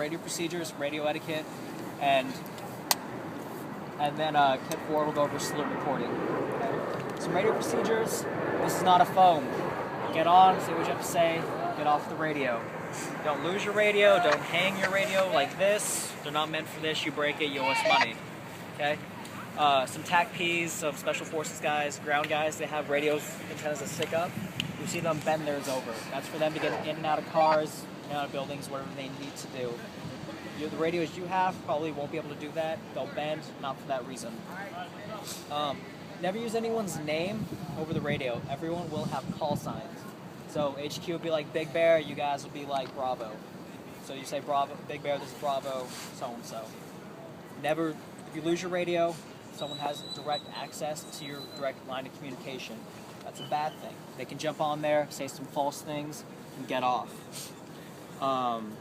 radio procedures, radio etiquette, and then Kip 4 will go over salute reporting. Okay? Some radio procedures. This is not a phone. Get on, say what you have to say, get off the radio. Don't lose your radio, don't hang your radio like this. They're not meant for this. You break it, you owe us money. Okay? Some TAC-Ps, some Special Forces guys, ground guys, they have radios, antennas that stick up. You see them bend theirs over. That's for them to get in and out of cars, in and out of buildings, whatever they need to do. The radios you have probably won't be able to do that. They'll bend, not for that reason. Never use anyone's name over the radio. Everyone will have call signs. So HQ will be like Big Bear, you guys will be like Bravo. So you say Bravo, Big Bear, this is Bravo, so-and-so. Never, if you lose your radio, someone has direct access to your direct line of communication. That's a bad thing. They can jump on there, say some false things, and get off. Don't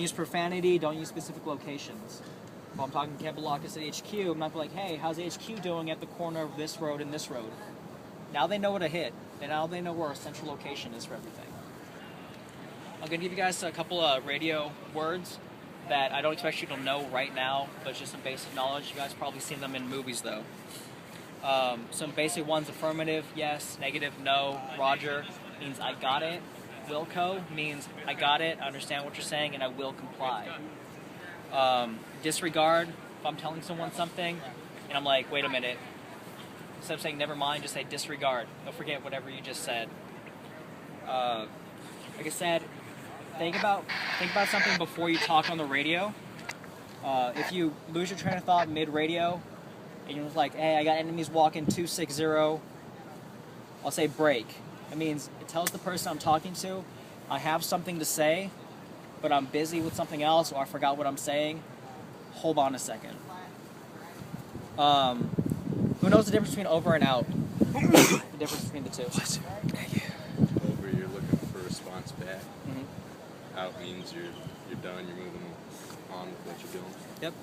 use profanity, don't use specific locations. If I'm talking to Kevin Lockus at HQ, I'm not like, hey, how's HQ doing at the corner of this road and this road? Now they know what to hit, and now they know where our central location is for everything. I'm going to give you guys a couple of radio words that I don't expect you to know right now, but just some basic knowledge. You guys probably seen them in movies, though. Some basic ones: affirmative, yes; negative, no; roger means I got it; Wilco means I got it, I understand what you're saying, and I will comply. Disregard, if I'm telling someone something, and I'm like, wait a minute, instead of saying never mind, just say disregard. Don't forget whatever you just said. Like I said, think about something before you talk on the radio. If you lose your train of thought mid-radio, and you're like, hey, I got enemies walking 260, I'll say break. It means it tells the person I'm talking to, I have something to say, but I'm busy with something else, or I forgot what I'm saying. Hold on a second. Who knows the difference between over and out? The difference between the two. Over, you're looking for a response back. Mm-hmm. Out means you're done, you're moving on with what you're doing. Yep.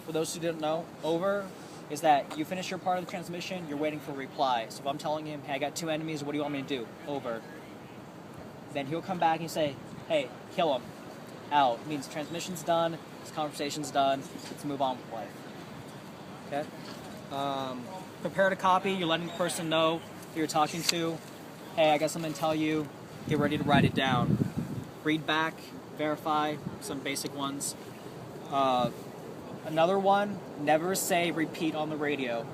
For those who didn't know, over is that you finish your part of the transmission, you're waiting for a reply. So if I'm telling him, hey, I got 2 enemies, what do you want me to do? Over. Then he'll come back and say, hey, kill him. Out. It means transmission's done, this conversation's done, let's move on with life. Okay? Prepare to copy, you're letting the person know who you're talking to. Hey, I got something to tell you, get ready to write it down. Read back, verify, some basic ones. Another one, never say repeat on the radio.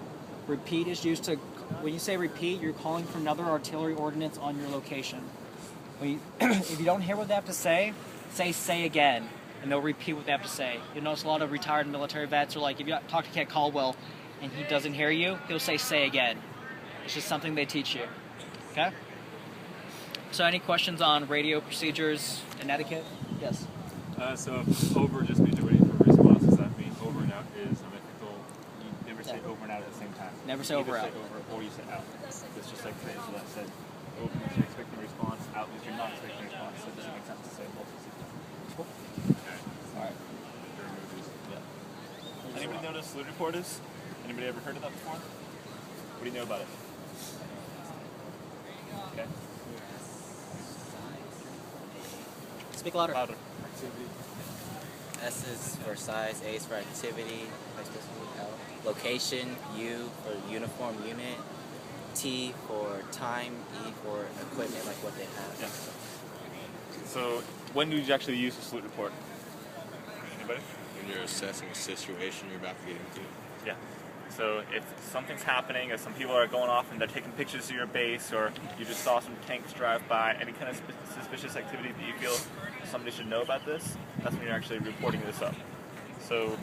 Repeat is used to, when you say repeat, you're calling for another artillery ordnance on your location. If you don't hear what they have to say again, and they'll repeat what they have to say. You'll notice a lot of retired military vets are like, if you talk to Cat Caldwell and he doesn't hear you, he'll say again. It's just something they teach you. Okay? So any questions on radio procedures and etiquette? Yes? So if over just means you're waiting for a response, does that mean over and out is unethical? You never say over and out at the same time. Never say over out. Say over or you say out. It's just like the answer that said over means you're expecting a response, out means you're not expecting a response, so it doesn't make sense to say both. Cool. Alright. Yeah. Anybody know what a salute report is? Anybody ever heard of that before? What do you know about it? Okay. Speak louder. Louder. Activity. S is for size, A is for activity, location, U for uniform unit, T for time, E for equipment, like what they have. Yeah. So when do you actually use a salute report? Anybody? When you're assessing a situation you're about to get into. Yeah. So if something's happening, if some people are going off and they're taking pictures of your base, or you just saw some tanks drive by, any kind of suspicious activity that you feel somebody should know about this, that's when you're actually reporting this up. So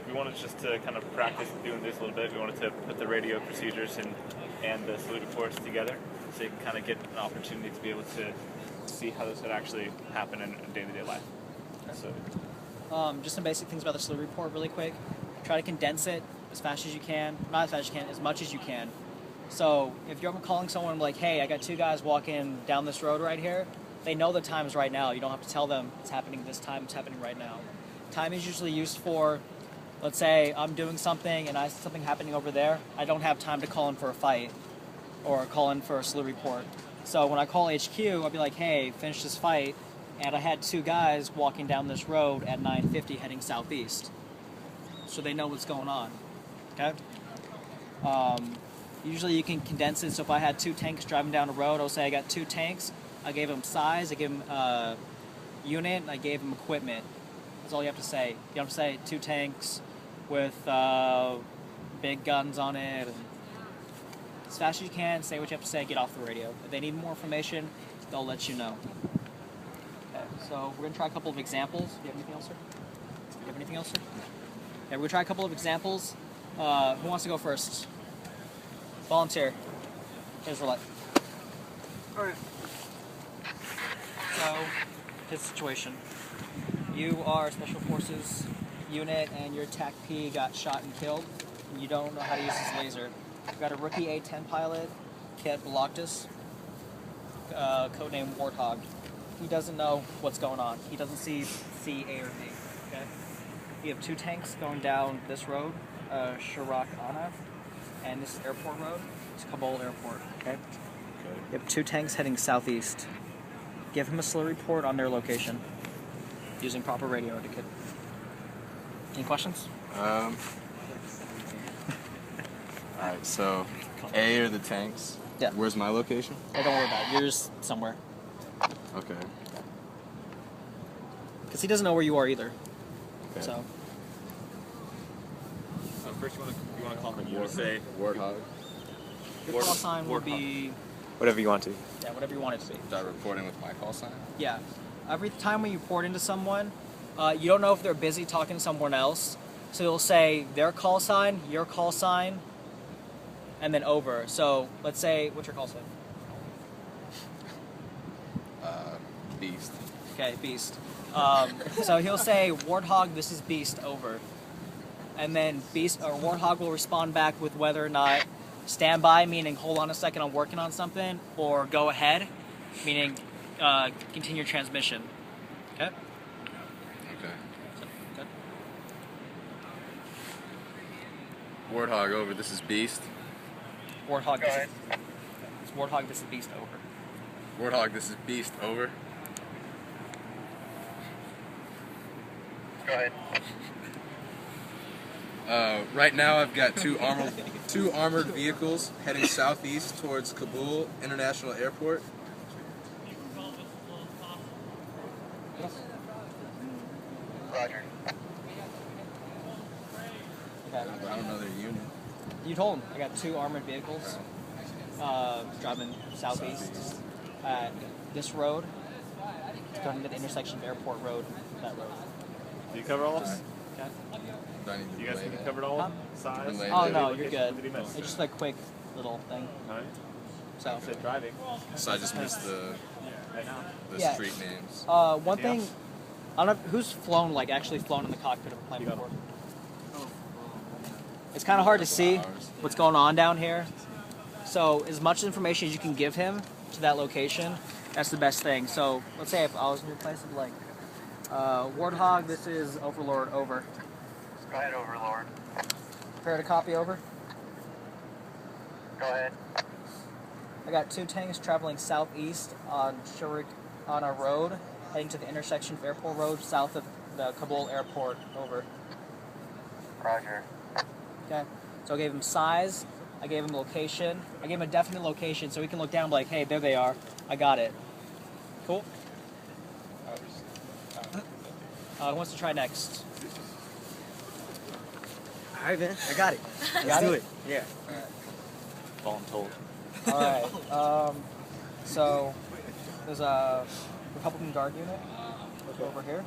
we wanted just to kind of practice doing this a little bit. We wanted to put the radio procedures and the salute reports together so you can kind of get an opportunity to be able to see how this would actually happen in day-to-day life. So, just some basic things about the salute report really quick. Try to condense it as fast as you can. Not as fast as you can, as much as you can. So if you're calling someone like, hey, I got 2 guys walking down this road right here, they know the time is right now. You don't have to tell them it's happening this time, it's happening right now. Time is usually used for, let's say I'm doing something and I see something happening over there. I don't have time to call in for a fight or call in for a salute report. So when I call HQ, I'll be like, hey, finish this fight. and I had two guys walking down this road at 9:50 heading southeast. So they know what's going on. Okay? Usually you can condense it, so if I had two tanks driving down the road, I'll say I got two tanks, I gave them size, I gave them unit, and I gave them equipment. That's all you have to say. You don't have to say two tanks with big guns on it. And as fast as you can, say what you have to say, get off the radio. If they need more information, they'll let you know. Okay, so we're going to try a couple of examples. Do you have anything else, sir? Do you have anything else, sir? Yeah, we're going to try a couple of examples. Who wants to go first? Volunteer. Israelite. Alright. So, his situation. You are a Special Forces unit and your TAC P got shot and killed. And you don't know how to use his laser. You've got a rookie A-10 pilot, Kit Balaktis, codename Warthog. He doesn't know what's going on. He doesn't see C, A, or D. Okay? You have two tanks going down this road, Shirak Anav, and this is Airport Road. It's Kabul Airport. Okay? You have two tanks heading southeast. Give him a slow report on their location using proper radio etiquette. Any questions? Alright, so A are the tanks. Yeah. Where's my location? Hey, don't worry about it. You're just somewhere. Okay. Because he doesn't know where you are either. Okay. So, First, you want to call him. You want to say Warthog. your call sign will Warthog. be, Whatever you want to. yeah, whatever you want it to be. Start reporting with my call sign. Yeah. Every time when you port into someone, you don't know if they're busy talking to someone else. So you'll say their call sign, your call sign, and then over. So let's say, what's your call sign? Beast. Okay, Beast. So he'll say, Warthog, this is Beast, over. And then Beast or Warthog will respond back with whether or not stand by, meaning hold on a second, I'm working on something, or go ahead, meaning continue transmission. Okay? Okay. Good. Warthog over, this is Beast. Warthog, it's Warthog, this is Beast, over. Warthog, this is Beast, over. Go ahead. Right now I've got two armored vehicles heading southeast towards Kabul International Airport. Roger. Okay. I don't know their unit. You told him. I got two armored vehicles driving southeast at this road, going to the intersection of Airport Road, that road. Do you cover all of them? Okay. Do I need to You guys relay think you that? covered all of them? Size? Relay Oh that. no, you're good. What did he miss? It's just a quick little thing. Alright. So, Said driving. So I just missed the Right now. Yeah. street names. one Anything thing, else? I don't know who's flown, like actually flown in the cockpit of a plane You got before. It's kind of hard to see what's going on down here. So as much information as you can give him to that location, that's the best thing. So let's say if I was in your place, I'd be like, Warthog, this is Overlord, over. Go ahead, Overlord. Prepare to copy, over. Go ahead. I got two tanks traveling southeast on Shirak on a road, heading to the intersection of Airport Road, south of the Kabul Airport, over. Roger. Okay, so I gave him size, I gave him location, I gave him a definite location so he can look down and be like, hey, there they are, I got it. Cool? Who wants to try next? Alright, man. I got it. Got Let's do it? it. Yeah. Voluntold. Alright, so there's a Republican Guard unit, look over here,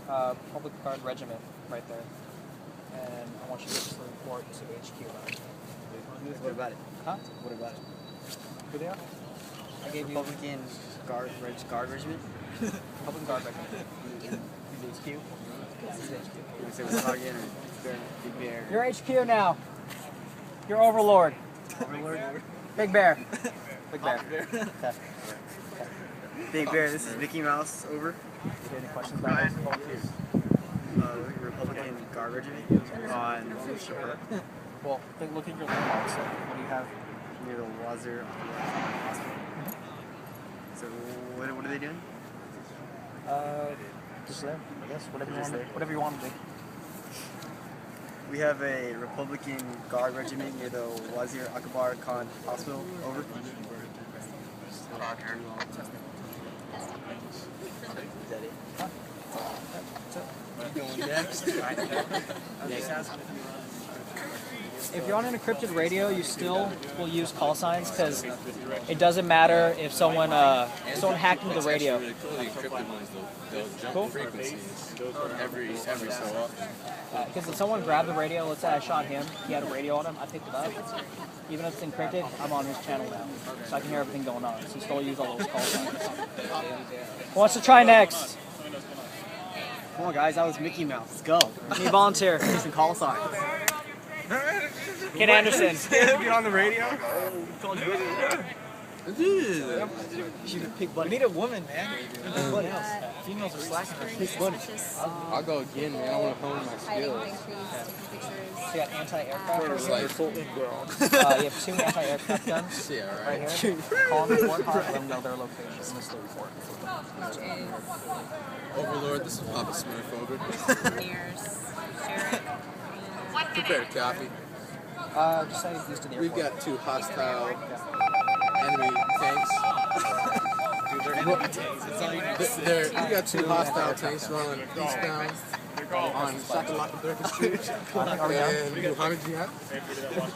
Republican Guard Regiment right there, and I want you to just report to HQ about it. What about it? Huh? What about it? Who they are? I gave you Republican Guard Regiment? Republican Guard Regiment. HQ? Yeah, this is HQ. You say Warthog again or Big Bear? You're HQ now. You're Overlord. Overlord? Big Bear. Big Bear. Okay. Big Bear, this is Mickey Mouse, over. Any questions about this? Republican Guard Regiment on Shirak Well, look at your landmarks. So what do you have? near the Wazir hospital. So what are they doing? Just there, I guess. Whatever you want to do. We have a Republican Guard regiment near the Wazir Akbar Khan Hospital. Over. Roger. Is that it? If you're on an encrypted radio, you still will use call signs because it doesn't matter if someone hacked into the radio. Really cool. The encrypted ones, they'll jump Cool. frequencies every so often. Because if someone grabbed the radio, let's say I shot him, he had a radio on him, I picked it up. Even if it's encrypted, I'm on his channel now, so I can hear everything going on. So you still use all those call signs. Who wants to try next? Come on, guys. That was Mickey Mouse. Let's go. Me volunteer. Use some call signs. Ken Anderson. Get on the radio. She would pick bunny. We need a woman, man. What else? Females are slacking. Pick bunny. I'll go again, man. I want to hone my skills. So you got anti-aircraft. It's like, You have 2 anti-aircraft guns yeah, right right. here. Call them report, let them know their location. And this is the report. Overlord, this is Papa Smurf over. Sheriff. Prepare to copy. Just say these to the We've airport. got 2 hostile enemy tanks. We got 2 hostile tanks rolling eastbound on Shakalaka Durka Street. And Muhammad Jihad.